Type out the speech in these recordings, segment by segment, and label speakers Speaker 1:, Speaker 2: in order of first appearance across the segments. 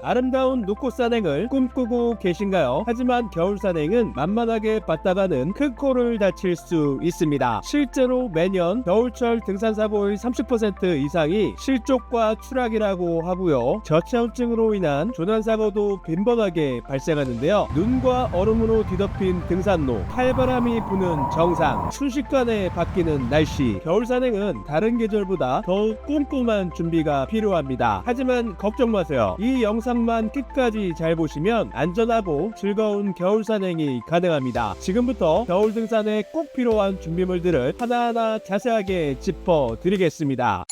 Speaker 1: 아름다운 눈꽃 산행을 꿈꾸고 계신가요? 하지만 겨울 산행은 만만하게 받다가는 큰 코를 다칠 수 있습니다. 실제로 매년 겨울철 등산 사고의 30% 이상이 실족과 추락이라고 하고요. 저체온증으로 인한 조난 사고도 빈번하게 발생하는데요. 눈과 얼음으로 뒤덮인 등산로, 칼바람이 부는 정상, 순식간에 바뀌는 날씨. 겨울 산행은 다른 계절보다 더욱 꼼꼼한 준비가 필요합니다. 하지만 걱정 마세요. 이 영상만 끝까지 잘 보시면 안전하고 즐거운 겨울 산행이 가능합니다. 지금부터 겨울 등산에 꼭 필요한 준비물들을 하나하나 자세하게 짚어드리겠습니다.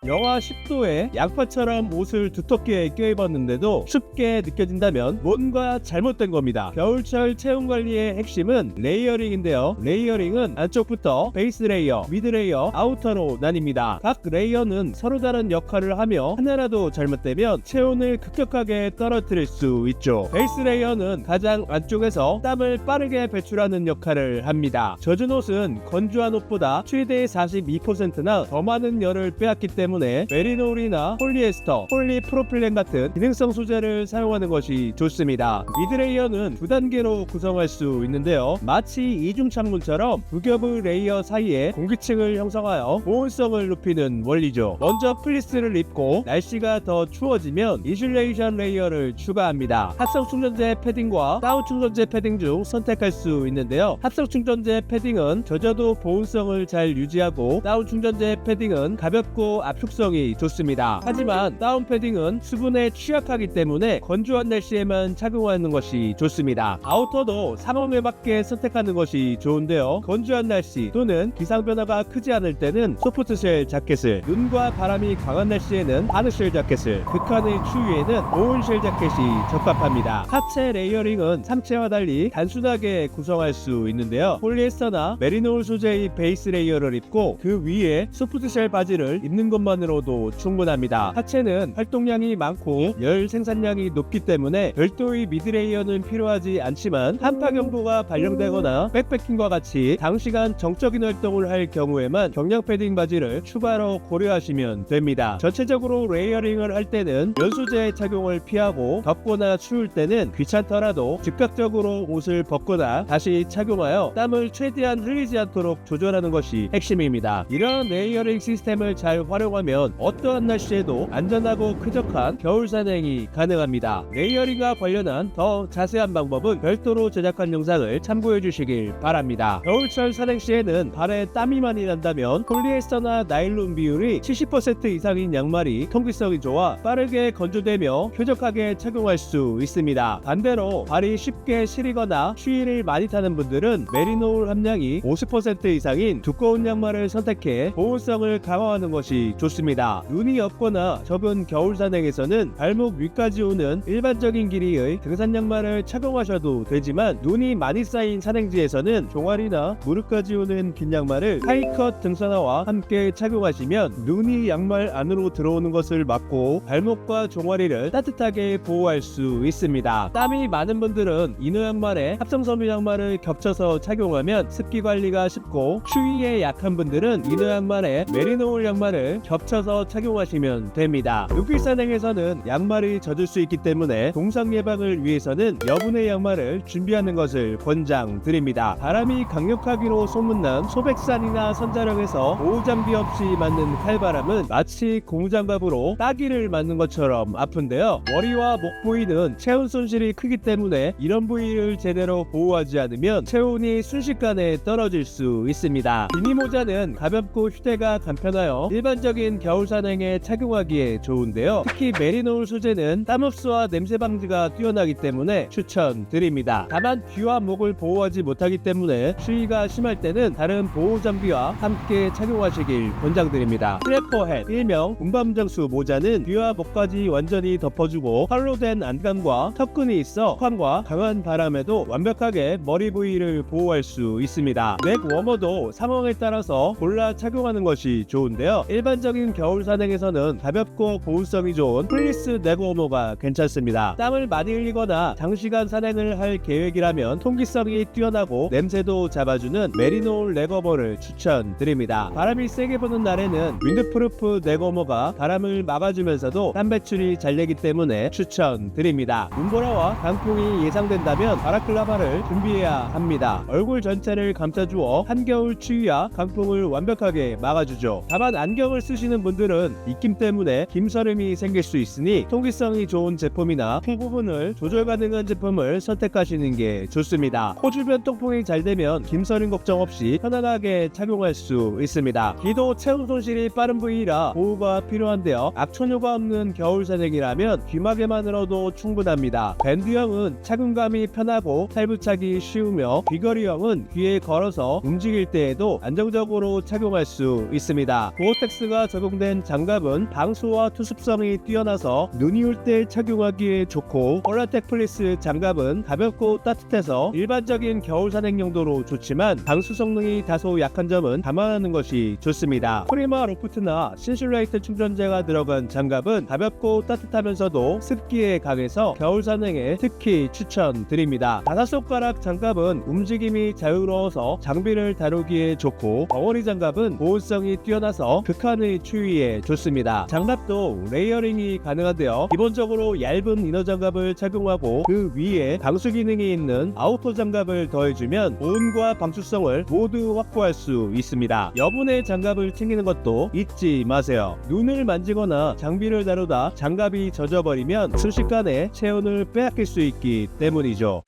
Speaker 1: 영하 10도에 양파처럼 옷을 두텁게 껴입었는데도 춥게 느껴진다면 뭔가 잘못된 겁니다. 겨울철 체온 관리의 핵심은 레이어링인데요. 레이어링은 안쪽부터 베이스 레이어, 미드 레이어, 아우터로 나뉩니다. 각 레이어는 서로 다른 역할을 하며 하나라도 잘못되면 체온을 급격하게 떨어뜨릴 수 있죠. 베이스 레이어는 가장 안쪽에서 땀을 빠르게 배출하는 역할을 합니다. 젖은 옷은 건조한 옷보다 최대 42%나 더 많은 열을 빼앗기 때문에 메리놀이나 폴리에스터, 폴리프로필렌 같은 기능성 소재를 사용하는 것이 좋습니다. 미드레이어는 두 단계로 구성할 수 있는데요. 마치 이중 창문처럼 두 겹의 레이어 사이에 공기층을 형성하여 보온성을 높이는 원리죠. 먼저 플리스를 입고 날씨가 더 추워지면 이슐레이션 레이어를 추가합니다. 합성 충전재 패딩과 다운 충전재 패딩 중 선택할 수 있는데요. 합성 충전재 패딩은 젖어도 보온성을 잘 유지하고 다운 충전재 패딩은 가볍고 압축성이 좋습니다. 하지만 다운 패딩은 수분에 취약하기 때문에 건조한 날씨에만 착용하는 것이 좋습니다. 아우터도 상황에 맞게 선택하는 것이 좋은데요. 건조한 날씨 또는 기상 변화가 크지 않을 때는 소프트쉘 자켓을, 눈과 바람이 강한 날씨에는 하드쉘 자켓을, 극한의 추위에는 보온쉘 자켓이 적합합니다. 하체 레이어링은 상체와 달리 단순하게 구성할 수 있는데요. 폴리에스터나 메리놀 소재의 베이스 레이어를 입고 그 위에 소프트쉘 바지를 입는 것만으로도 충분합니다. 하체는 활동량이 많고 열 생산량이 높기 때문에 별도의 미드레이어는 필요하지 않지만 한파 경보가 발령되거나 백패킹과 같이 장시간 정적인 활동을 할 경우에만 경량 패딩 바지를 추가로 고려하시면 됩니다. 전체적으로 레이어링을 할 때는 연소재 착용을 피하고 덥거나 추울 때는 귀찮더라도 즉각적으로 옷을 벗거나 다시 착용하여 땀을 최대한 흘리지 않도록 조절하는 것이 핵심입니다. 이런 레이어링 시스템을 잘 활용하면 어떠한 날씨에도 안전하고 쾌적한 겨울 산행이 가능합니다. 레이어링과 관련한 더 자세한 방법은 별도로 제작한 영상을 참고해 주시길 바랍니다. 겨울철 산행 시에는 발에 땀이 많이 난다면 폴리에스터나 나일론 비율이 70% 이상인 양말이 통기성이 좋아 빠르게 건조되며 쾌적하게 착용할 수 있습니다. 반대로 발이 쉽게 시리거나 추위를 많이 타는 분들은 메리놀 함량이 50% 이상인 두꺼운 양말을 선택해 보온성을 강화하는 것이 좋습니다. 눈이 없거나 적은 겨울 산행에서는 발목 위까지 오는 일반적인 길이의 등산 양말을 착용하셔도 되지만 눈이 많이 쌓인 산행지에서는 종아리나 무릎까지 오는 긴 양말을 하이컷 등산화와 함께 착용하시면 눈이 양말 안으로 들어오는 것을 막고 발목과 종아리를 따뜻하게 보호할 수 있습니다. 땀이 많은 분들은 이너 양말에 합성 섬유 양말을 겹쳐서 착용하면 습기 관리가 쉽고 추위에 약한 분들은 이너 양말에 메리노울 양말을 겹쳐서 착용하시면 됩니다. 눈길 산행에서는 양말이 젖을 수 있기 때문에 동상 예방을 위해서는 여분의 양말을 준비하는 것을 권장드립니다. 바람이 강력하기로 소문난 소백산이나 선자령에서 보호장비 없이 맞는 칼바람은 마치 고무장갑으로 따기를 맞는 것처럼 아픈데요. 머리와 목 부위는 체온 손실이 크기 때문에 이런 부위를 제대로 보호하지 않으면 체온이 순식간에 떨어질 수 있습니다. 비니 모자는 가볍고 휴대가 간편하여 일반적인 겨울 산행에 착용하기에 좋은데요. 특히 메리노울 소재는 땀 흡수와 냄새 방지가 뛰어나기 때문에 추천드립니다. 다만 귀와 목을 보호하지 못하기 때문에 추위가 심할 때는 다른 보호 장비와 함께 착용하시길 권장드립니다. 트래퍼햇, 일명 운반장수 모자는 귀와 목까지 완전히 덮어주고 활로 된 안감과 턱끈이 있어 습함과 강한 바람에도 완벽하게 머리 부위를 보호할 수 있습니다. 넥 워머도 상황에 따라서 골라 착용하는 것이 좋은데요. 일반적인 일반적인 겨울 산행에서는 가볍고 보온성이 좋은 플리스 레거워머가 괜찮습니다. 땀을 많이 흘리거나 장시간 산행을 할 계획이라면 통기성이 뛰어나고 냄새도 잡아주는 메리노 레거워머를 추천드립니다. 바람이 세게 부는 날에는 윈드프루프 레거워머가 바람을 막아주면서도 땀 배출이 잘 되기 때문에 추천드립니다. 눈보라와 강풍이 예상된다면 바라클라바를 준비해야 합니다. 얼굴 전체를 감싸주어 한겨울 추위와 강풍을 완벽하게 막아주죠. 다만 안경을 쓰시는 분들은 입김 때문에 김서림이 생길 수 있으니 통기성이 좋은 제품이나 코 부분을 조절 가능한 제품을 선택하시는 게 좋습니다. 코 주변 통풍이 잘 되면 김서림 걱정 없이 편안하게 착용할 수 있습니다. 귀도 체온 손실이 빠른 부위라 보호가 필요한데요. 악천후가 없는 겨울 산행이라면 귀마개만으로도 충분합니다. 밴드형은 착용감이 편하고 탈부착이 쉬우며 귀걸이형은 귀에 걸어서 움직일 때에도 안정적으로 착용할 수 있습니다. 고어텍스가 적용된 장갑은 방수와 투습성이 뛰어나서 눈이 올 때 착용하기에 좋고, 폴라텍 플리스 장갑은 가볍고 따뜻해서 일반적인 겨울 산행 용도로 좋지만 방수 성능이 다소 약한 점은 감안하는 것이 좋습니다. 프리마 로프트나 신슐레이트 충전재가 들어간 장갑은 가볍고 따뜻하면서도 습기에 강해서 겨울 산행에 특히 추천드립니다. 5손가락 장갑은 움직임이 자유로워서 장비를 다루기에 좋고, 덩어리 장갑은 보온성이 뛰어나서 극한의 추위에 좋습니다. 장갑도 레이어링이 가능한데요. 기본적으로 얇은 이너 장갑을 착용하고 그 위에 방수 기능이 있는 아우터 장갑을 더해주면 보온과 방수성을 모두 확보할 수 있습니다. 여분의 장갑을 챙기는 것도 잊지 마세요. 눈을 만지거나 장비를 다루다 장갑이 젖어버리면 순식간에 체온을 빼앗길 수 있기 때문이죠.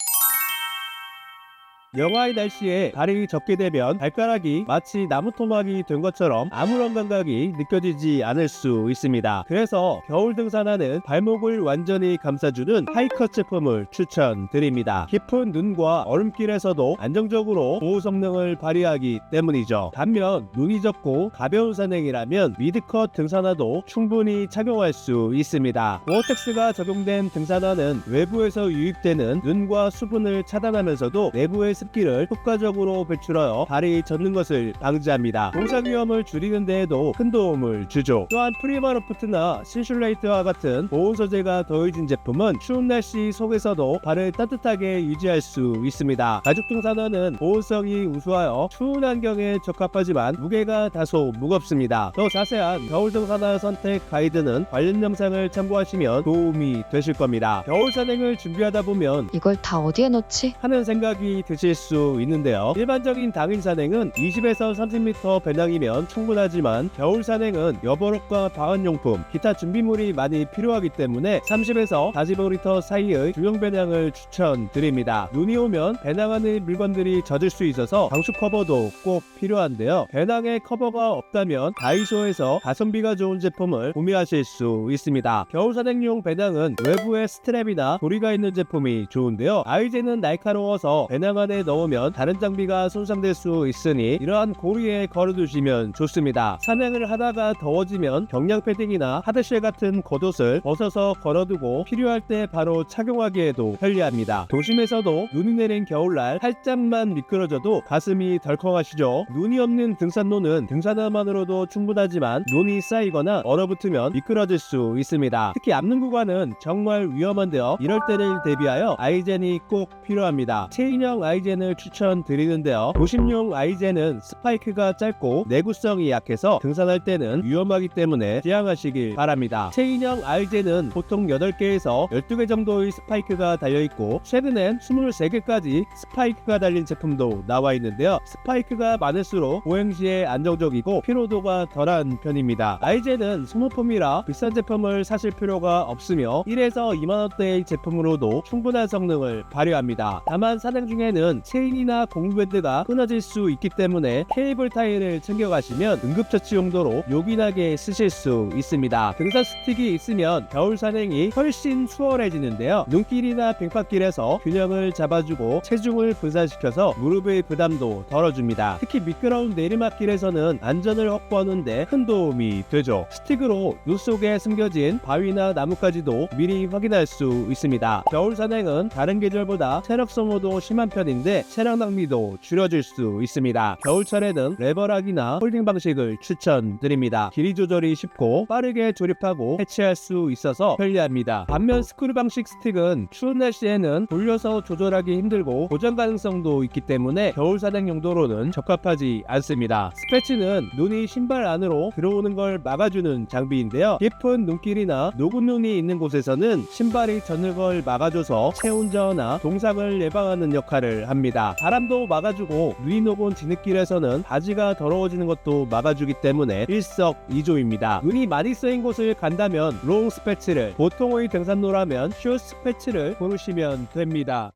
Speaker 1: 영하의 날씨에 발이 젖게 되면 발가락이 마치 나무 토막이 된 것처럼 아무런 감각이 느껴지지 않을 수 있습니다. 그래서 겨울 등산화는 발목을 완전히 감싸주는 하이컷 제품을 추천드립니다. 깊은 눈과 얼음길에서도 안정적으로 보호 성능을 발휘하기 때문이죠. 반면 눈이 젖고 가벼운 산행이라면 미드컷 등산화도 충분히 착용할 수 있습니다. 고어텍스가 적용된 등산화는 외부에서 유입되는 눈과 수분을 차단하면서도 내부의 습기를 효과적으로 배출하여 발이 젖는 것을 방지합니다. 동상 위험을 줄이는 데에도 큰 도움을 주죠. 또한 프리마 로프트나 신슐레이트와 같은 보온 소재가 더해진 제품은 추운 날씨 속에서도 발을 따뜻하게 유지할 수 있습니다. 가죽 등산화는 보온성이 우수하여 추운 환경에 적합하지만 무게가 다소 무겁습니다. 더 자세한 겨울 등산화 선택 가이드는 관련 영상을 참고하시면 도움이 되실 겁니다. 겨울 산행을 준비하다 보면
Speaker 2: 이걸 다 어디에 넣지?
Speaker 1: 하는 생각이 드실 수 있는데요. 일반적인 당일 산행은 20에서 30m 배낭이면 충분하지만 겨울 산행은 여벌옷과 방한용품, 기타 준비물이 많이 필요하기 때문에 30에서 45리터 사이의 중형 배낭을 추천드립니다. 눈이 오면 배낭 안의 물건들이 젖을 수 있어서 방수 커버도 꼭 필요한데요. 배낭에 커버가 없다면 다이소에서 가성비가 좋은 제품을 구매하실 수 있습니다. 겨울 산행용 배낭은 외부에 스트랩이나 고리가 있는 제품이 좋은데요. 아이젠은 날카로워서 배낭 안에 넣으면 다른 장비가 손상될 수 있으니 이러한 고리에 걸어두시면 좋습니다. 산행을 하다가 더워지면 경량 패딩이나 하드쉘 같은 겉옷을 벗어서 걸어두고 필요할 때 바로 착용하기에도 편리합니다. 도심에서도 눈이 내린 겨울날 살짝만 미끄러져도 가슴이 덜컹하시죠. 눈이 없는 등산로는 등산화만으로도 충분하지만 눈이 쌓이거나 얼어붙으면 미끄러질 수 있습니다. 특히 앞는 구간은 정말 위험한데요. 이럴 때를 대비하여 아이젠이 꼭 필요합니다. 체인형 아이젠을 추천드리는데요. 도심용 아이젠은 스파이크가 짧고 내구성이 약해서 등산할 때는 위험하기 때문에 지양하시길 바랍니다. 체인형 아이젠은 보통 8개에서 12개 정도의 스파이크가 달려있고 최근엔 23개까지 스파이크가 달린 제품도 나와 있는데요. 스파이크가 많을수록 보행 시에 안정적이고 피로도가 덜한 편입니다. 아이젠은 소모품이라 비싼 제품을 사실 필요가 없으며 1에서 2만원대의 제품으로도 충분한 성능을 발휘합니다. 다만 산행 중에는 체인이나 고무밴드가 끊어질 수 있기 때문에 케이블 타이를 챙겨가시면 응급처치 용도로 요긴하게 쓰실 수 있습니다. 등산 스틱이 있으면 겨울 산행이 훨씬 수월해지는데요. 눈길이나 빙판길에서 균형을 잡아주고 체중을 분산시켜서 무릎의 부담도 덜어줍니다. 특히 미끄러운 내리막길에서는 안전을 확보하는 데 큰 도움이 되죠. 스틱으로 눈 속에 숨겨진 바위나 나무까지도 미리 확인할 수 있습니다. 겨울 산행은 다른 계절보다 체력 소모도 심한 편인데 있는데 차량 낭비도 줄여줄 수 있습니다. 겨울철에는 레버락이나 홀딩 방식을 추천드립니다. 길이 조절이 쉽고 빠르게 조립하고 해체할 수 있어서 편리합니다. 반면 스크류 방식 스틱은 추운 날씨에는 돌려서 조절하기 힘들고 고장 가능성도 있기 때문에 겨울 산행 용도로는 적합하지 않습니다. 스패치는 눈이 신발 안으로 들어오는 걸 막아주는 장비인데요. 깊은 눈길이나 녹은 눈이 있는 곳에서는 신발이 젖는 걸 막아줘서 체운전이나 동상을 예방하는 역할을 합니다. 바람도 막아주고 눈이 녹은 뒤늦길에서는 바지가 더러워지는 것도 막아주기 때문에 일석이조입니다. 눈이 많이 쌓인 곳을 간다면 롱 스패치를, 보통의 등산로라면 숏 스패치를 고르시면 됩니다.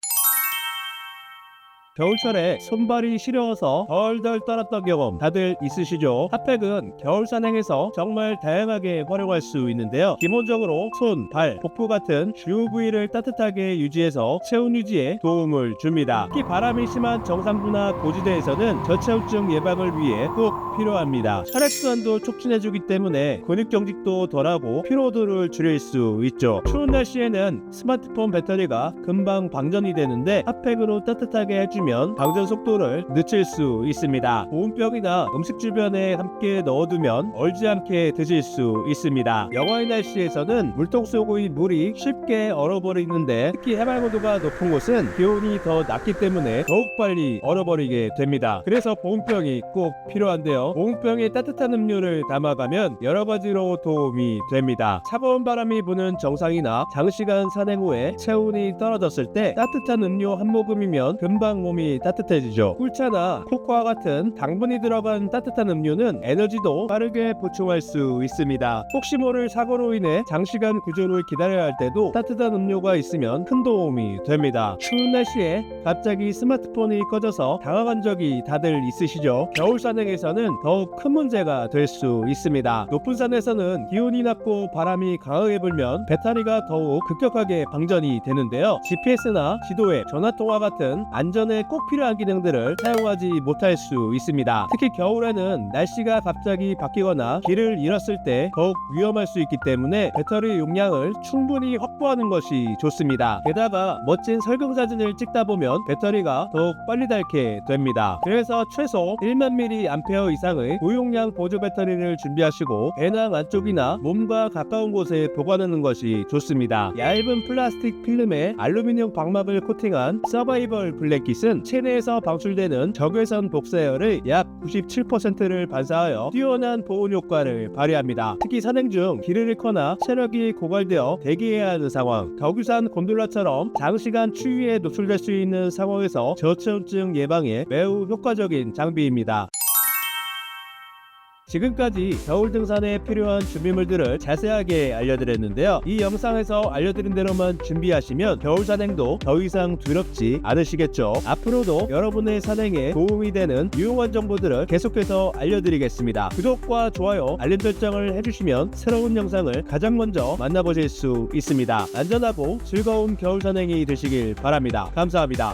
Speaker 1: 겨울철에 손발이 시려워서 덜덜 떨었던 경험 다들 있으시죠? 핫팩은 겨울 산행에서 정말 다양하게 활용할 수 있는데요. 기본적으로 손, 발, 복부 같은 주요 부위를 따뜻하게 유지해서 체온 유지에 도움을 줍니다. 특히 바람이 심한 정상부나 고지대에서는 저체온증 예방을 위해 꼭 필요합니다. 혈액순환도 촉진해주기 때문에 근육 경직도 덜하고 피로도를 줄일 수 있죠. 추운 날씨에는 스마트폰 배터리가 금방 방전이 되는데 핫팩으로 따뜻하게 해주면 방전 속도를 늦출 수 있습니다. 보온병이나 음식 주변에 함께 넣어두면 얼지 않게 드실 수 있습니다. 영하의 날씨에서는 물통 속의 물이 쉽게 얼어버리는데 특히 해발고도가 높은 곳은 기온이 더 낮기 때문에 더욱 빨리 얼어버리게 됩니다. 그래서 보온병이 꼭 필요한데요. 보온병에 따뜻한 음료를 담아가면 여러가지로 도움이 됩니다. 차가운 바람이 부는 정상이나 장시간 산행 후에 체온이 떨어졌을 때 따뜻한 음료 한 모금이면 금방 몸이 따뜻해지죠. 꿀차나 코코아 같은 당분이 들어간 따뜻한 음료는 에너지도 빠르게 보충할 수 있습니다. 혹시 모를 사고로 인해 장시간 구조를 기다려야 할 때도 따뜻한 음료가 있으면 큰 도움이 됩니다. 추운 날씨에 갑자기 스마트폰이 꺼져서 당황한 적이 다들 있으시죠? 겨울 산행에서는 더욱 큰 문제가 될 수 있습니다. 높은 산에서는 기온이 낮고 바람이 강하게 불면 배터리가 더욱 급격하게 방전이 되는데요. GPS나 지도앱, 전화통화 같은 안전에 꼭 필요한 기능들을 사용하지 못할 수 있습니다. 특히 겨울에는 날씨가 갑자기 바뀌거나 길을 잃었을 때 더욱 위험할 수 있기 때문에 배터리 용량을 충분히 확보하는 것이 좋습니다. 게다가 멋진 설경사진을 찍다 보면 배터리가 더욱 빨리 닳게 됩니다. 그래서 최소 1만 mAh 이상의 고용량 보조 배터리를 준비하시고 배낭 안쪽이나 몸과 가까운 곳에 보관하는 것이 좋습니다. 얇은 플라스틱 필름에 알루미늄 방막을 코팅한 서바이벌 블랙킷은 체내에서 방출되는 적외선 복사열의 약 97%를 반사하여 뛰어난 보온 효과를 발휘합니다. 특히 산행 중 길을 잃거나 체력이 고갈되어 대기해야 하는 상황, 격유산 곤돌라처럼 장시간 추위에 노출될 수 있는 상황에서 저체온증 예방에 매우 효과적인 장비입니다. 지금까지 겨울 등산에 필요한 준비물들을 자세하게 알려드렸는데요. 이 영상에서 알려드린 대로만 준비하시면 겨울 산행도 더 이상 두렵지 않으시겠죠. 앞으로도 여러분의 산행에 도움이 되는 유용한 정보들을 계속해서 알려드리겠습니다. 구독과 좋아요, 알림 설정을 해주시면 새로운 영상을 가장 먼저 만나보실 수 있습니다. 안전하고 즐거운 겨울 산행이 되시길 바랍니다. 감사합니다.